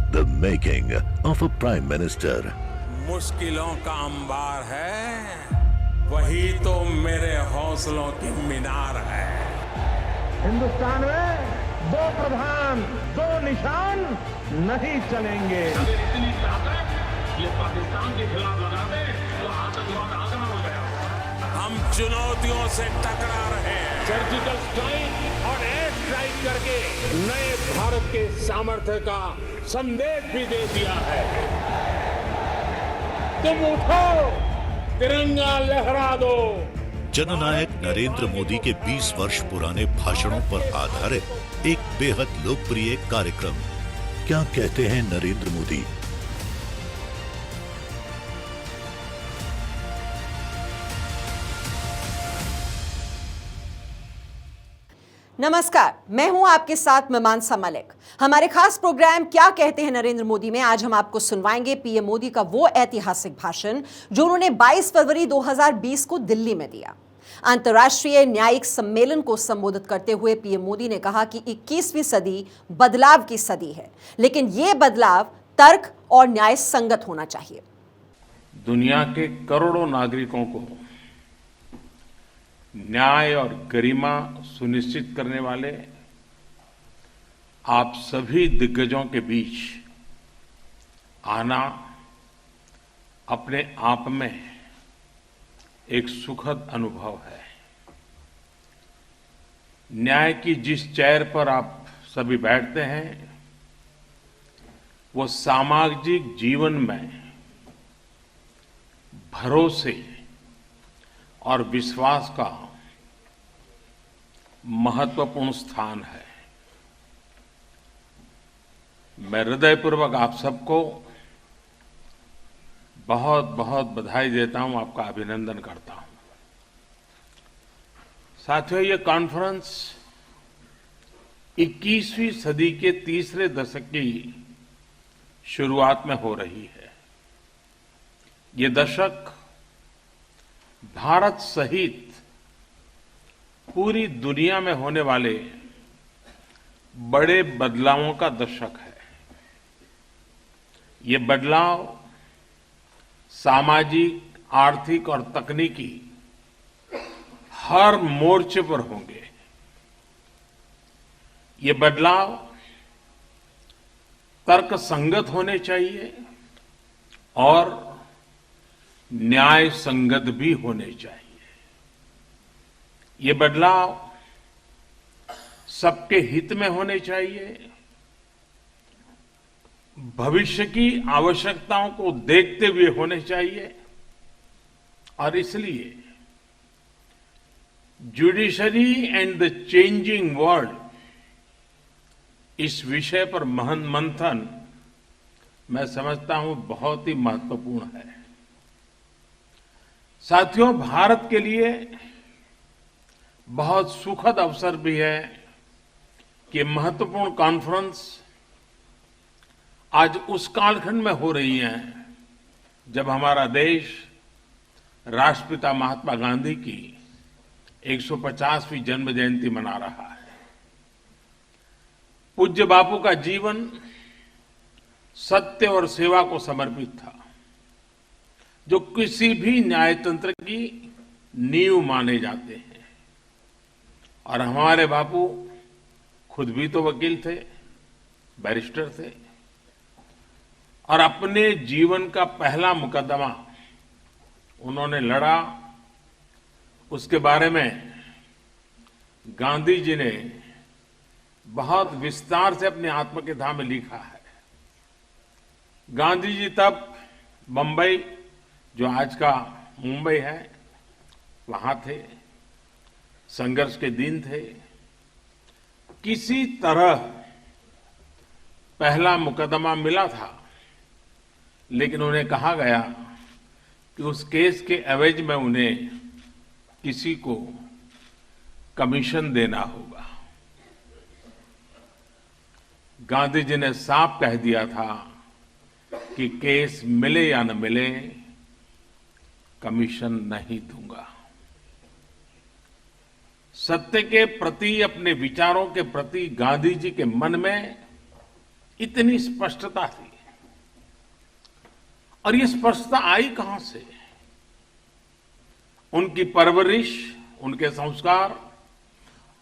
The making of a Prime Minister. मुश्किलों का अंबार है, वही तो मेरे हौसलों की मीनार है। हिंदुस्तान में दो प्रधान दो निशान नहीं चलेंगे। अगर इतनी ताकत ये पाकिस्तान के खिलाफ लगा दे तो आतंकवाद आसान हो गया। हम चुनौतियों से टकरा रहे हैं। सर्जिकल स्ट्राइक और एयर स्ट्राइक करके नए भारत के सामर्थ्य का संदेश भी दे दिया है। तुम उठो, तिरंगा लहरा दो। जननायक नरेंद्र मोदी के 20 वर्ष पुराने भाषणों पर आधारित एक बेहद लोकप्रिय कार्यक्रम। क्या कहते हैं नरेंद्र मोदी? नमस्कार, मैं हूं आपके साथ मीमांसा मलिक। हमारे खास प्रोग्राम क्या कहते हैं नरेंद्र मोदी में आज हम आपको सुनवाएंगे पीएम मोदी का वो ऐतिहासिक भाषण जो उन्होंने 22 फरवरी 2020 को दिल्ली में दिया। अंतर्राष्ट्रीय न्यायिक सम्मेलन को संबोधित करते हुए पीएम मोदी ने कहा कि 21वीं सदी बदलाव की सदी है, लेकिन यह बदलाव तर्क और न्याय संगत होना चाहिए। दुनिया के करोड़ों नागरिकों को न्याय और गरिमा सुनिश्चित करने वाले आप सभी दिग्गजों के बीच आना अपने आप में एक सुखद अनुभव है। न्याय की जिस चेयर पर आप सभी बैठते हैं वो सामाजिक जीवन में भरोसे और विश्वास का महत्वपूर्ण स्थान है। मैं हृदयपूर्वक आप सबको बहुत बहुत बधाई देता हूं, आपका अभिनंदन करता हूं। साथियों, ये कॉन्फ्रेंस 21वीं सदी के तीसरे दशक की शुरुआत में हो रही है। ये दशक भारत सहित पूरी दुनिया में होने वाले बड़े बदलावों का दशक है। ये बदलाव सामाजिक, आर्थिक और तकनीकी हर मोर्चे पर होंगे। ये बदलाव तर्क संगत होने चाहिए और न्याय संगत भी होने चाहिए। ये बदलाव सबके हित में होने चाहिए, भविष्य की आवश्यकताओं को देखते हुए होने चाहिए और इसलिए judiciary and the changing world इस विषय पर मंथन मैं समझता हूं बहुत ही महत्वपूर्ण है। साथियों, भारत के लिए बहुत सुखद अवसर भी है कि महत्वपूर्ण कॉन्फ्रेंस आज उस कालखंड में हो रही है जब हमारा देश राष्ट्रपिता महात्मा गांधी की 150वीं जन्म जयंती मना रहा है। पूज्य बापू का जीवन सत्य और सेवा को समर्पित था, जो किसी भी न्यायतंत्र की नींव माने जाते हैं। और हमारे बापू खुद भी तो वकील थे, बैरिस्टर थे और अपने जीवन का पहला मुकदमा उन्होंने लड़ा। उसके बारे में गांधी जी ने बहुत विस्तार से अपनी आत्मकथा में लिखा है। गांधी जी तब बंबई, जो आज का मुंबई है, वहां थे। संघर्ष के दिन थे। किसी तरह पहला मुकदमा मिला था, लेकिन उन्हें कहा गया कि उस केस के एवज में उन्हें किसी को कमीशन देना होगा। गांधी जी ने साफ कह दिया था कि केस मिले या न मिले, कमीशन नहीं दूंगा। सत्य के प्रति, अपने विचारों के प्रति गांधी जी के मन में इतनी स्पष्टता थी। और ये स्पष्टता आई कहां से? उनकी परवरिश, उनके संस्कार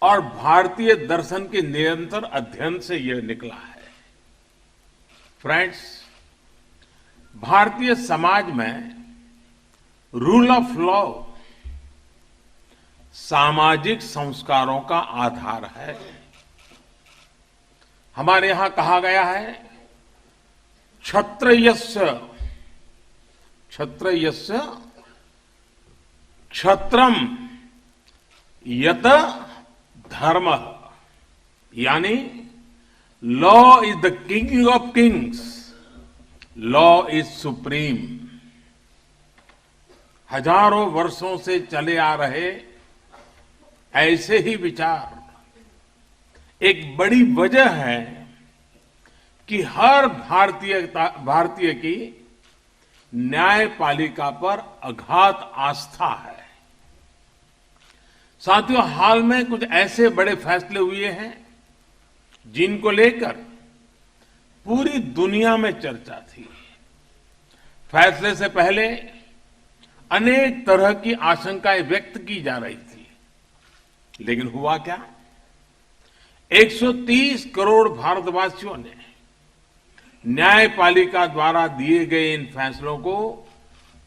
और भारतीय दर्शन के निरंतर अध्ययन से यह निकला है। फ्रेंड्स, भारतीय समाज में रूल ऑफ लॉ सामाजिक संस्कारों का आधार है। हमारे यहां कहा गया है, क्षत्रयस्य क्षत्रम यत धर्म, यानी law is the king of Kings, law is supreme. हजारों वर्षों से चले आ रहे ऐसे ही विचार एक बड़ी वजह है कि हर भारतीय की न्यायपालिका पर अगाध आस्था है। साथियों, हाल में कुछ ऐसे बड़े फैसले हुए हैं जिनको लेकर पूरी दुनिया में चर्चा थी। फैसले से पहले अनेक तरह की आशंकाएं व्यक्त की जा रही थी, लेकिन हुआ क्या? 130 करोड़ भारतवासियों ने न्यायपालिका द्वारा दिए गए इन फैसलों को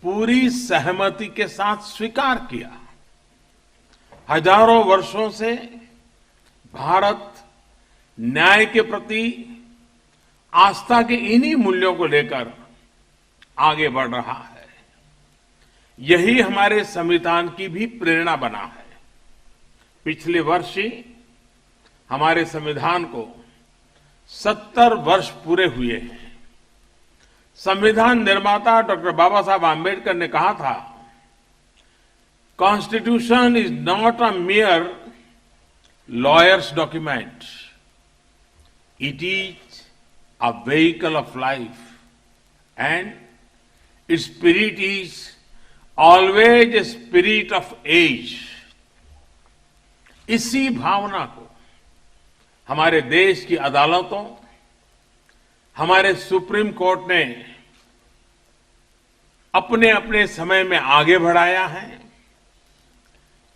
पूरी सहमति के साथ स्वीकार किया। हजारों वर्षों से भारत न्याय के प्रति आस्था के इन्हीं मूल्यों को लेकर आगे बढ़ रहा है। यही हमारे संविधान की भी प्रेरणा बना है। पिछले वर्ष ही हमारे संविधान को 70 वर्ष पूरे हुए हैं। संविधान निर्माता डॉक्टर बाबा साहब आम्बेडकर ने कहा था, constitution is not a mere lawyers document, it is a vehicle of life and its spirit is always a spirit of age. इसी भावना को हमारे देश की अदालतों, हमारे सुप्रीम कोर्ट ने अपने अपने समय में आगे बढ़ाया है।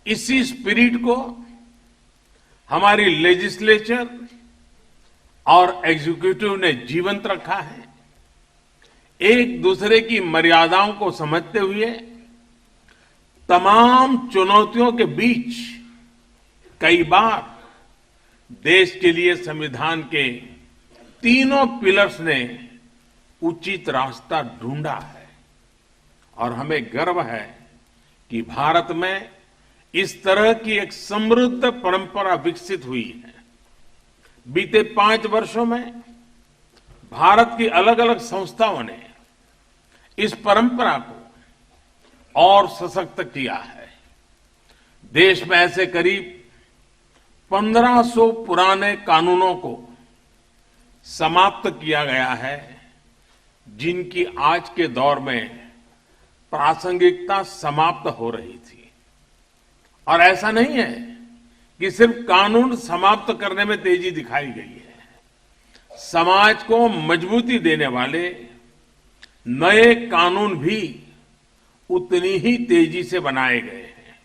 इसी स्पिरिट को हमारी लेजिस्लेचर और एग्जीक्यूटिव ने जीवंत रखा है। एक दूसरे की मर्यादाओं को समझते हुए तमाम चुनौतियों के बीच कई बार देश के लिए संविधान के तीनों पिलर्स ने उचित रास्ता ढूंढा है। और हमें गर्व है कि भारत में इस तरह की एक समृद्ध परंपरा विकसित हुई है। बीते 5 वर्षों में भारत की अलग अलग संस्थाओं ने इस परंपरा को और सशक्त किया है। देश में ऐसे करीब 1500 पुराने कानूनों को समाप्त किया गया है, जिनकी आज के दौर में प्रासंगिकता समाप्त हो रही थी। और ऐसा नहीं है कि सिर्फ कानून समाप्त करने में तेजी दिखाई गई है। समाज को मजबूती देने वाले नए कानून भी उतनी ही तेजी से बनाए गए हैं।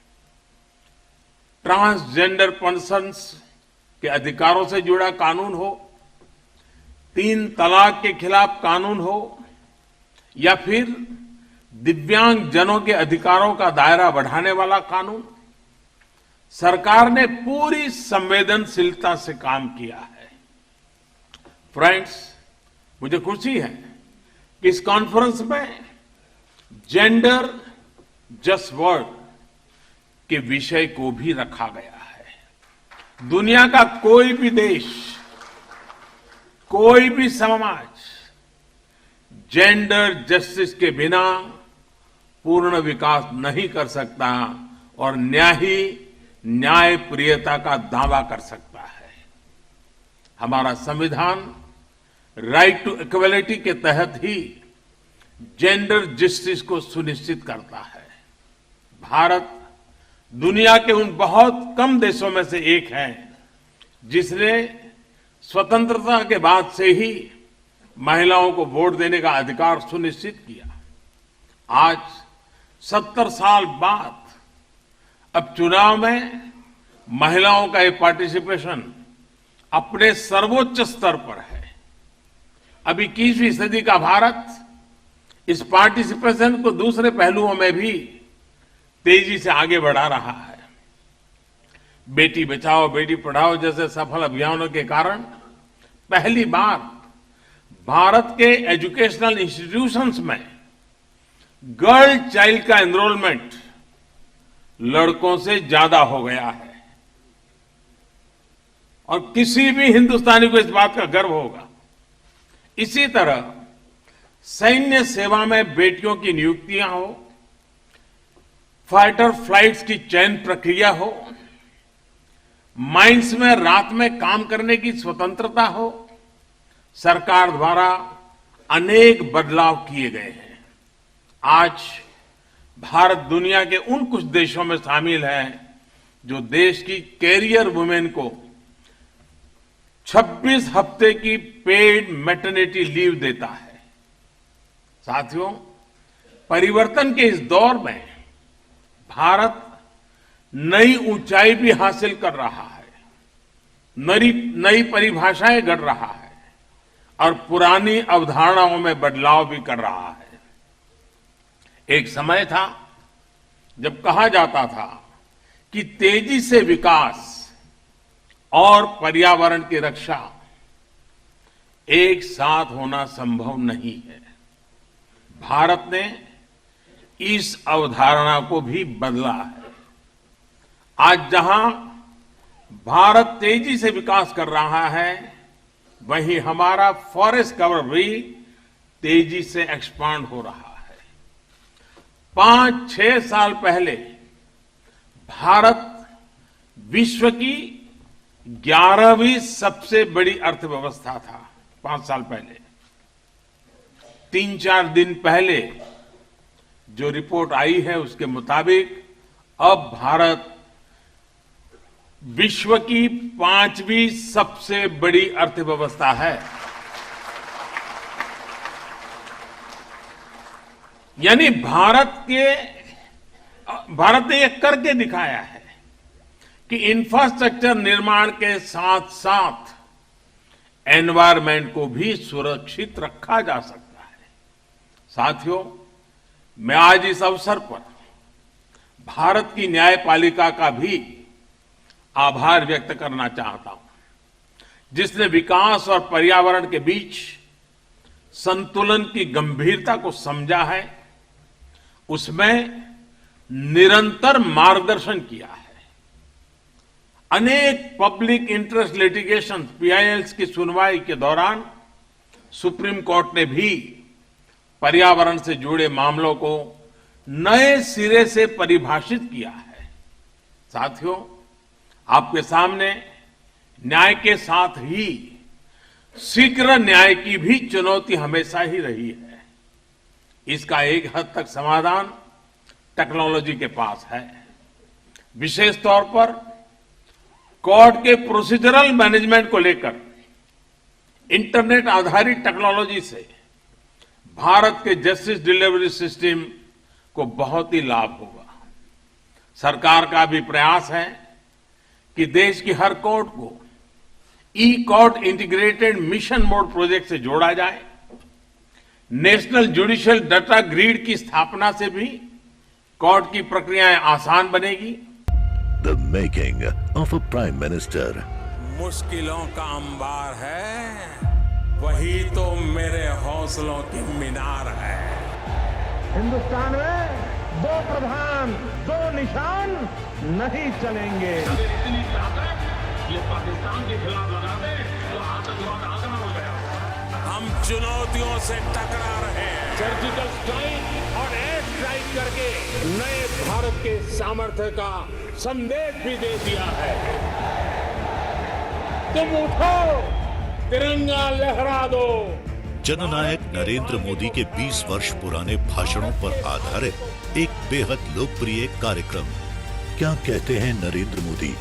ट्रांसजेंडर पर्सन्स के अधिकारों से जुड़ा कानून हो, 3 तलाक के खिलाफ कानून हो, या फिर दिव्यांग जनों के अधिकारों का दायरा बढ़ाने वाला कानून, सरकार ने पूरी संवेदनशीलता से काम किया है। फ्रेंड्स, मुझे खुशी है कि इस कॉन्फ्रेंस में जेंडर जस्ट वर्ड के विषय को भी रखा गया है। दुनिया का कोई भी देश, कोई भी समाज जेंडर जस्टिस के बिना पूर्ण विकास नहीं कर सकता और न्यायप्रियता का दावा कर सकता है। हमारा संविधान राइट टू इक्वलिटी के तहत ही जेंडर जस्टिस को सुनिश्चित करता है। भारत दुनिया के उन बहुत कम देशों में से एक है जिसने स्वतंत्रता के बाद से ही महिलाओं को वोट देने का अधिकार सुनिश्चित किया। आज 70 साल बाद अब चुनाव में महिलाओं का ये पार्टिसिपेशन अपने सर्वोच्च स्तर पर है। अब 21वीं सदी का भारत इस पार्टिसिपेशन को दूसरे पहलुओं में भी तेजी से आगे बढ़ा रहा है। बेटी बचाओ बेटी पढ़ाओ जैसे सफल अभियानों के कारण पहली बार भारत के एजुकेशनल इंस्टीट्यूशंस में गर्ल चाइल्ड का एनरोलमेंट लड़कों से ज्यादा हो गया है और किसी भी हिंदुस्तानी को इस बात का गर्व होगा। इसी तरह सैन्य सेवा में बेटियों की नियुक्तियां हो, फाइटर फ्लाइट्स की चयन प्रक्रिया हो, माइंस में रात में काम करने की स्वतंत्रता हो, सरकार द्वारा अनेक बदलाव किए गए हैं। आज भारत दुनिया के उन कुछ देशों में शामिल है जो देश की कैरियर वुमेन को 26 हफ्ते की पेड मैटरनिटी लीव देता है। साथियों, परिवर्तन के इस दौर में भारत नई ऊंचाई भी हासिल कर रहा है, नई परिभाषाएं गढ़ रहा है और पुरानी अवधारणाओं में बदलाव भी कर रहा है। एक समय था जब कहा जाता था कि तेजी से विकास और पर्यावरण की रक्षा एक साथ होना संभव नहीं है। भारत ने इस अवधारणा को भी बदला है। आज जहां भारत तेजी से विकास कर रहा है, वहीं हमारा फॉरेस्ट कवर भी तेजी से एक्सपांड हो रहा है। 5-6 साल पहले भारत विश्व की 11वीं सबसे बड़ी अर्थव्यवस्था था। 5 साल पहले 3-4 दिन पहले जो रिपोर्ट आई है उसके मुताबिक अब भारत विश्व की 5वीं सबसे बड़ी अर्थव्यवस्था है। यानी भारत ने यह करके दिखाया है कि इंफ्रास्ट्रक्चर निर्माण के साथ साथ एनवायरमेंट को भी सुरक्षित रखा जा सकता है। साथियों, मैं आज इस अवसर पर भारत की न्यायपालिका का भी आभार व्यक्त करना चाहता हूं, जिसने विकास और पर्यावरण के बीच संतुलन की गंभीरता को समझा है, उसमें निरंतर मार्गदर्शन किया है। अनेक पब्लिक इंटरेस्ट लिटिगेशन पीआईएल्स की सुनवाई के दौरान सुप्रीम कोर्ट ने भी पर्यावरण से जुड़े मामलों को नए सिरे से परिभाषित किया है। साथियों, आपके सामने न्याय के साथ ही शीघ्र न्याय की भी चुनौती हमेशा ही रही है। इसका एक हद तक समाधान टेक्नोलॉजी के पास है। विशेष तौर पर कोर्ट के प्रोसीजरल मैनेजमेंट को लेकर इंटरनेट आधारित टेक्नोलॉजी से भारत के जस्टिस डिलीवरी सिस्टम को बहुत ही लाभ होगा। सरकार का भी प्रयास है कि देश की हर कोर्ट को e court integrated mission mode project से जोड़ा जाए। नेशनल जुडिशियल डाटा ग्रिड की स्थापना से भी कोर्ट की प्रक्रियाएं आसान बनेगी। The making of a Prime Minister. मुश्किलों का अंबार है, वही तो मेरे हौसलों की मीनार है। हिंदुस्तान में 2 प्रधान 2 निशान नहीं चलेंगे। इतनी ताकत ये पाकिस्तान के खिलाफ लगा दे तो आतंकवाद आसान हो गया। हम चुनौतियों से टकरा रहे हैं। सर्जिकल स्ट्राइक और एयर स्ट्राइक करके नए भारत के सामर्थ्य का संदेश भी दे दिया है। तुम उठो, तिरंगा लहरा दो। जननायक नरेंद्र मोदी के 20 वर्ष पुराने भाषणों पर आधारित एक बेहद लोकप्रिय कार्यक्रम क्या कहते हैं नरेंद्र मोदी।